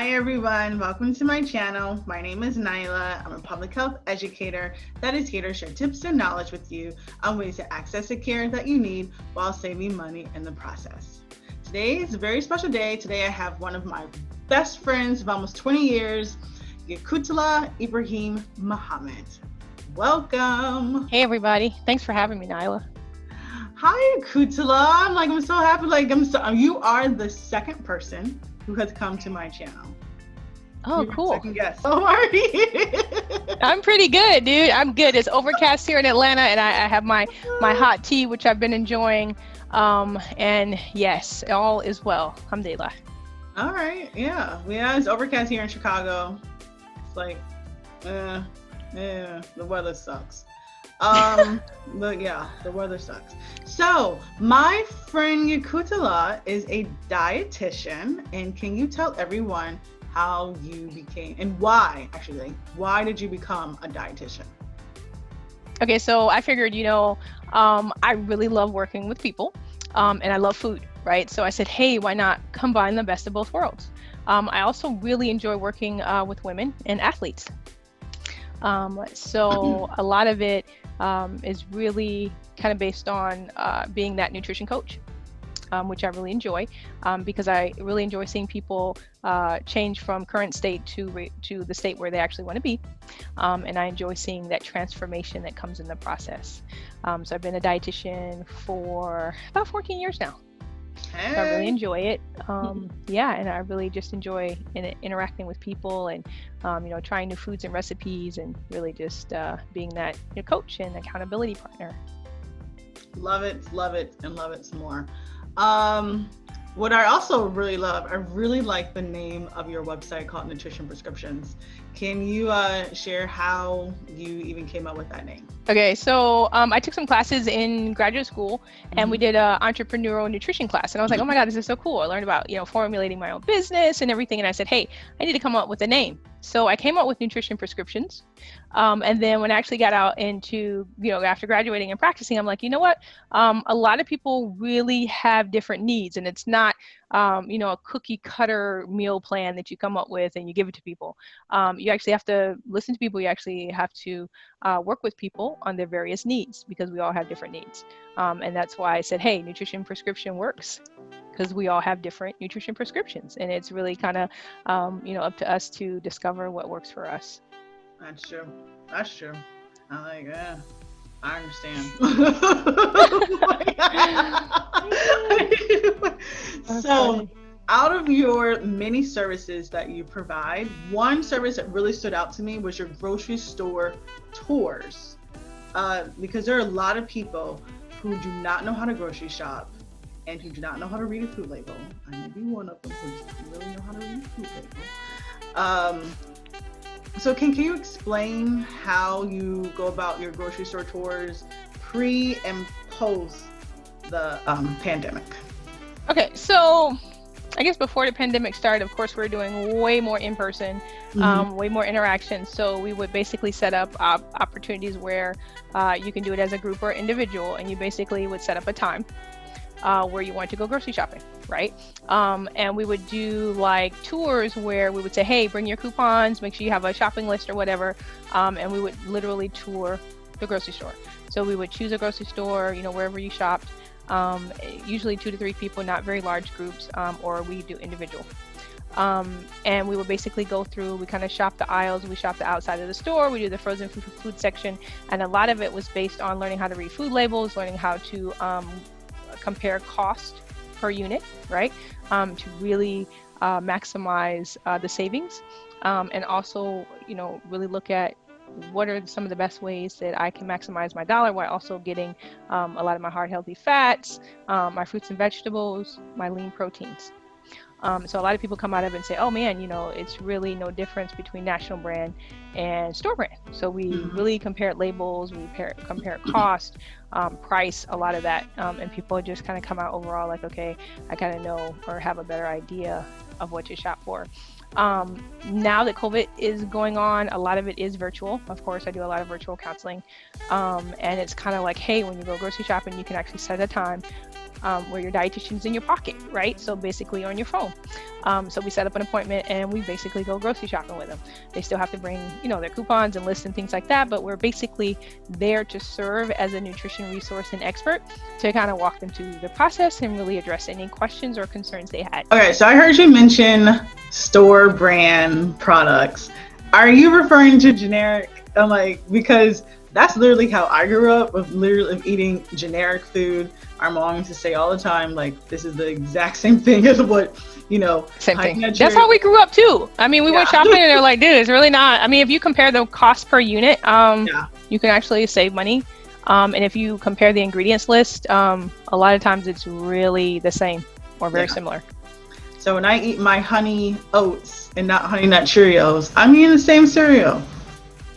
Hi everyone, welcome to my channel. My name is Naila. I'm a public health educator that is here to share tips and knowledge with you on ways to access the care that you need while saving money in the process. Today is a very special day. Today I have one of my best friends of almost 20 years, Yaqutullah I Muhammad. Welcome. Hey everybody, thanks for having me, Naila. Hi Yaqutullah. I'm so happy. You are the second person who has come to my channel. Oh, cool. Second guess. How are you? I'm pretty good, dude. I'm good. It's overcast here in Atlanta, and I have my hot tea, which I've been enjoying. And yes, all is well. Alhamdulillah. All right. Yeah. It's overcast here in Chicago. It's like, the weather sucks. But yeah, the weather sucks. So my friend Yaqutullah is a dietitian, and can you tell everyone how you became and why did you become a dietitian? Okay, so I figured, I really love working with people, and I love food, right? So I said, hey, why not combine the best of both worlds? I also really enjoy working with women and athletes. So a lot of it is really kind of based on being that nutrition coach, which I really enjoy, because I really enjoy seeing people change from current state to the state where they actually want to be. And I enjoy seeing that transformation that comes in the process. So I've been a dietitian for about 14 years now. Hey. I really enjoy it. And I really just enjoy interacting with people and, trying new foods and recipes and really just being that coach and accountability partner. Love it, and love it some more. What I also really love, I really like the name of your website called Nutrition Prescriptions. Can you share how you even came up with that name? Okay, so I took some classes in graduate school, and we did an entrepreneurial nutrition class, and I was like, oh my God, this is so cool. I learned about formulating my own business and everything, and I said, hey, I need to come up with a name. So I came up with Nutrition Prescriptions, and then when I actually got out into after graduating and practicing, I'm like, you know what? A lot of people really have different needs, and it's not a cookie cutter meal plan that you come up with and you give it to people. You actually have to listen to people. You actually have to work with people on their various needs, because we all have different needs. And that's why I said, hey, Nutrition Prescription works, because we all have different nutrition prescriptions, and it's really kind of up to us to discover what works for us. That's true. I like that. I understand. So out of your many services that you provide, one service that really stood out to me was your grocery store tours, because there are a lot of people who do not know how to grocery shop and who do not know how to read a food label. I may be one of them who doesn't really know how to read a food label. So can you explain how you go about your grocery store tours pre and post the pandemic? Okay, so I guess before the pandemic started, of course, we were doing way more in person, way more interaction. So we would basically set up opportunities where you can do it as a group or individual, and you basically would set up a time where you want to go grocery shopping, right? And we would do like tours where we would say, hey, bring your coupons, make sure you have a shopping list or whatever, and we would literally tour the grocery store. So we would choose a grocery store, wherever you shopped, usually 2 to 3 people, not very large groups, or we do individual. And we would basically go through, we kind of shop the aisles, we shop the outside of the store, we do the frozen food section, and a lot of it was based on learning how to read food labels, learning how to compare cost per unit, right? To really maximize the savings, and also, really look at what are some of the best ways that I can maximize my dollar while also getting a lot of my heart healthy fats, my fruits and vegetables, my lean proteins. So a lot of people come out of it and say, oh man, it's really no difference between national brand and store brand. So we really compare labels, we compare cost, price, a lot of that. And people just kind of come out overall like, okay, I kind of know or have a better idea of what to shop for. Now that COVID is going on, a lot of it is virtual. Of course, I do a lot of virtual counseling. And it's kind of like, hey, when you go grocery shopping, you can actually set a time where your dietitian's in your pocket, right? So basically on your phone. So we set up an appointment and we basically go grocery shopping with them. They still have to bring, their coupons and lists and things like that, but we're basically there to serve as a nutrition resource and expert to kind of walk them through the process and really address any questions or concerns they had. Okay, so I heard you mention store brand products. Are you referring to generic? I'm like, because that's literally how I grew up, of literally eating generic food. Our mom used to say all the time, like, this is the exact same thing as what, Same thing. That's how we grew up too. I mean, we went shopping and they're like, dude, it's really not. I mean, if you compare the cost per unit, you can actually save money. And if you compare the ingredients list, a lot of times it's really the same or very similar. So when I eat my honey oats and not honey nut Cheerios, I'm eating the same cereal.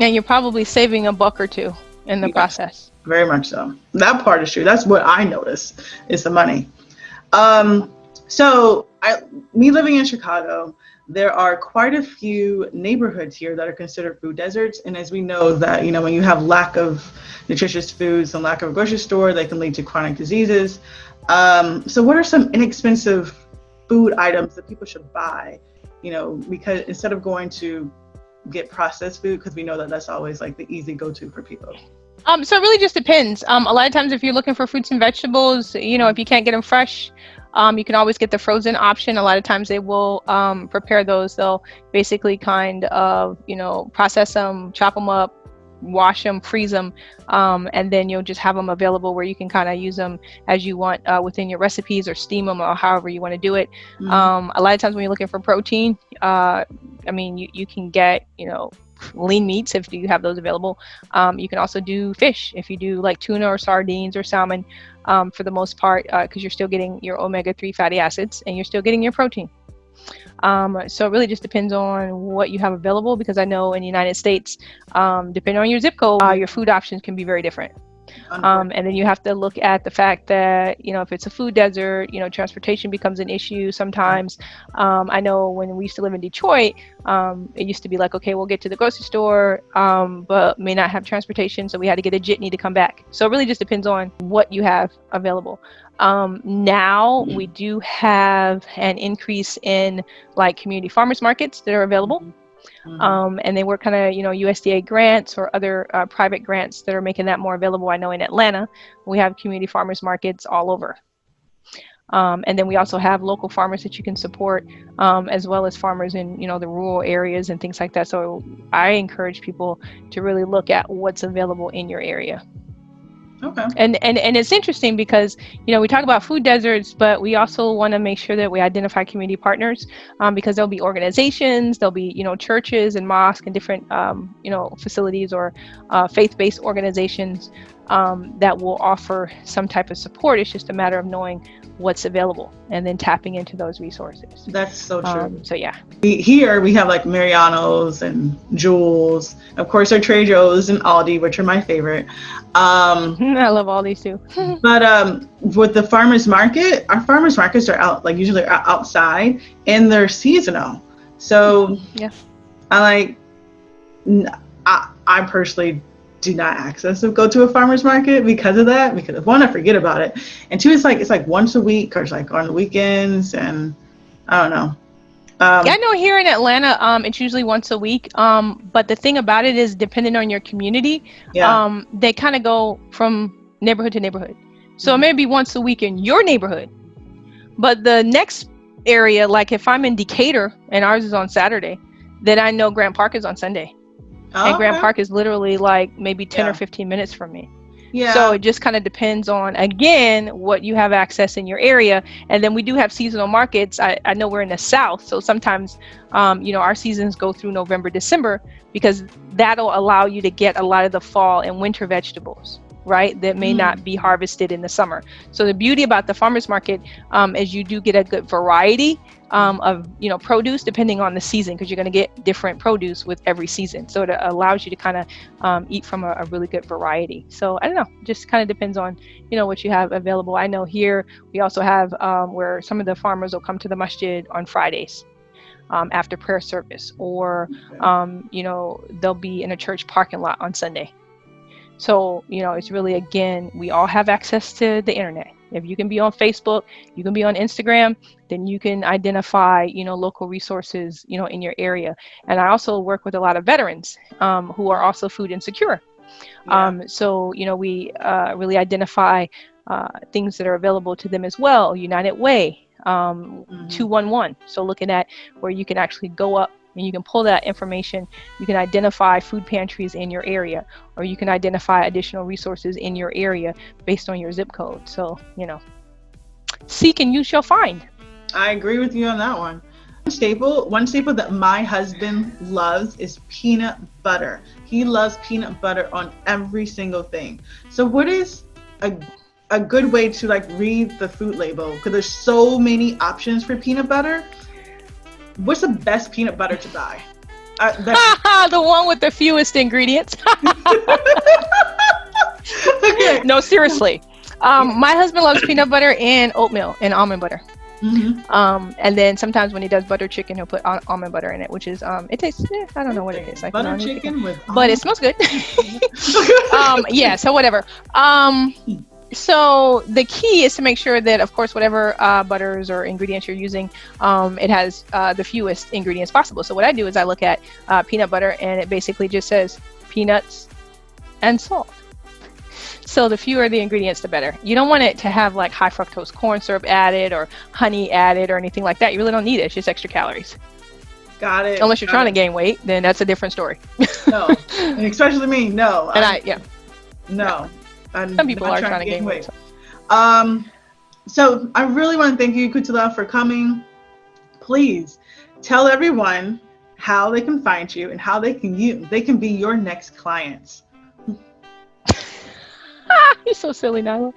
And you're probably saving $1 or $2 in the process. Very much so. That part is true. That's what I notice is the money. So me living in Chicago, there are quite a few neighborhoods here that are considered food deserts. And as we know that, when you have lack of nutritious foods and lack of a grocery store, they can lead to chronic diseases. So what are some inexpensive food items that people should buy, because instead of going to get processed food, because we know that that's always like the easy go-to for people. So it really just depends. A lot of times if you're looking for fruits and vegetables, if you can't get them fresh, you can always get the frozen option. A lot of times they will prepare those. They'll basically kind of, process them, chop them up, wash them, freeze them, and then you'll just have them available where you can kind of use them as you want within your recipes, or steam them, or however you want to do it. A lot of times when you're looking for protein, you can get, lean meats if you have those available. You can also do fish if you do like tuna or sardines or salmon, for the most part, because you're still getting your omega-3 fatty acids and you're still getting your protein. So it really just depends on what you have available, because I know in the United States, depending on your zip code, your food options can be very different. And then you have to look at the fact that, if it's a food desert, transportation becomes an issue sometimes. I know when we used to live in Detroit, it used to be like, okay, we'll get to the grocery store, but may not have transportation. So we had to get a jitney to come back. So it really just depends on what you have available. Now we do have an increase in like community farmers markets that are available. And they work kind of, USDA grants or other private grants that are making that more available. I know in Atlanta, we have community farmers markets all over. And then we also have local farmers that you can support, as well as farmers in, the rural areas and things like that. So I encourage people to really look at what's available in your area. Okay. And it's interesting because, we talk about food deserts, but we also want to make sure that we identify community partners, because there'll be organizations, there'll be, churches and mosques and different, facilities or faith-based organizations that will offer some type of support. It's just a matter of knowing what's available and then tapping into those resources. That's so true. So yeah. Here we have like Mariano's and Jewel's, of course our Trader Joe's and Aldi, which are my favorite. I love all these too. But with the farmers market, our farmers markets are out, like usually outside, and they're seasonal. So yeah, I personally do not go to a farmer's market because of that, because one, I forget about it, and two, it's like once a week or it's like on the weekends, and I don't know. I know here in Atlanta, it's usually once a week. But the thing about it is, depending on your community, they kind of go from neighborhood to neighborhood. So maybe once a week in your neighborhood, but the next area, like if I'm in Decatur and ours is on Saturday, then I know Grant Park is on Sunday. And Grant Park is literally like maybe 10 or 15 minutes from me. Yeah. So it just kind of depends on, again, what you have access in your area. And then we do have seasonal markets. I know we're in the South, so sometimes, our seasons go through November, December, because that'll allow you to get a lot of the fall and winter vegetables, right, that may not be harvested in the summer. So the beauty about the farmers market is you do get a good variety of produce depending on the season, because you're going to get different produce with every season. So it allows you to kind of eat from a really good variety. So I don't know, just kind of depends on what you have available. I know here we also have where some of the farmers will come to the masjid on Fridays after prayer service, or they'll be in a church parking lot on Sunday. So, it's really, again, we all have access to the internet. If you can be on Facebook, you can be on Instagram, then you can identify, local resources, in your area. And I also work with a lot of veterans who are also food insecure. Yeah. So, we really identify things that are available to them as well. United Way, 211. So looking at where you can actually go up and you can pull that information. You can identify food pantries in your area, or you can identify additional resources in your area based on your zip code. So, seek and you shall find. I agree with you on that one. One staple that my husband loves is peanut butter. He loves peanut butter on every single thing. So what is a good way to like read the food label? Because there's so many options for peanut butter. What's the best peanut butter to buy? The one with the fewest ingredients. Okay. No, seriously. My husband loves peanut butter and oatmeal and almond butter. And then sometimes when he does butter chicken, he'll put almond butter in it, which is it tastes I don't know what it is. Butter chicken with but it smells good. Yeah, so whatever. So the key is to make sure that, of course, whatever butters or ingredients you're using, it has the fewest ingredients possible. So what I do is I look at peanut butter, and it basically just says peanuts and salt. So the fewer the ingredients, the better. You don't want it to have like high fructose corn syrup added or honey added or anything like that. You really don't need it. It's just extra calories. Got it. Unless you're trying to gain weight, then that's a different story. No, and especially me. No. No. Some people are trying to gain weight. So I really want to thank you, Yaqutullah, for coming. Please tell everyone how they can find you and how they can be your next clients. You're so silly, Naila.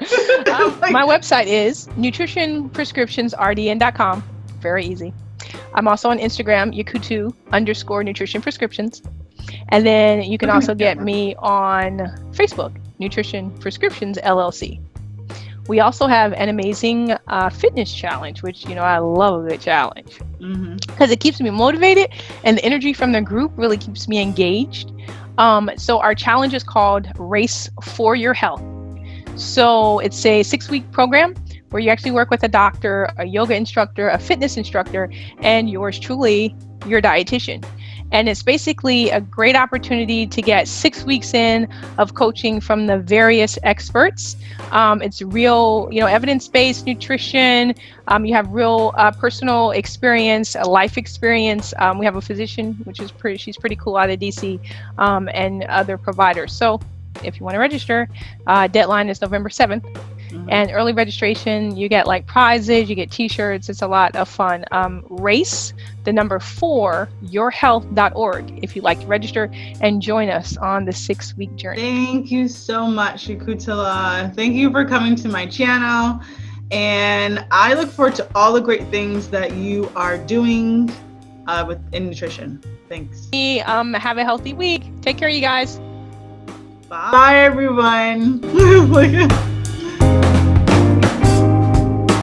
My website is nutritionprescriptionsrdn.com. Very easy. I'm also on Instagram, Yakutu_nutritionprescriptions. And then you can also get me on Facebook, Nutrition Prescriptions LLC. We also have an amazing fitness challenge, which, I love a good challenge because it keeps me motivated and the energy from the group really keeps me engaged. So our challenge is called Race for Your Health. So it's a 6-week program where you actually work with a doctor, a yoga instructor, a fitness instructor, and yours truly, your dietitian. And it's basically a great opportunity to get 6 weeks in of coaching from the various experts. It's real, evidence-based nutrition. You have real personal experience, a life experience. We have a physician, she's pretty cool out of DC, and other providers. So if you want to register, deadline is November 7th. And early registration, you get like prizes, you get t-shirts. It's a lot of fun. Race, the number 4, yourhealth.org if you'd like to register and join us on the 6-week journey. Thank you so much, Yaqutullah. Thank you for coming to my channel. And I look forward to all the great things that you are doing in nutrition. Thanks. Have a healthy week. Take care, you guys. Bye everyone.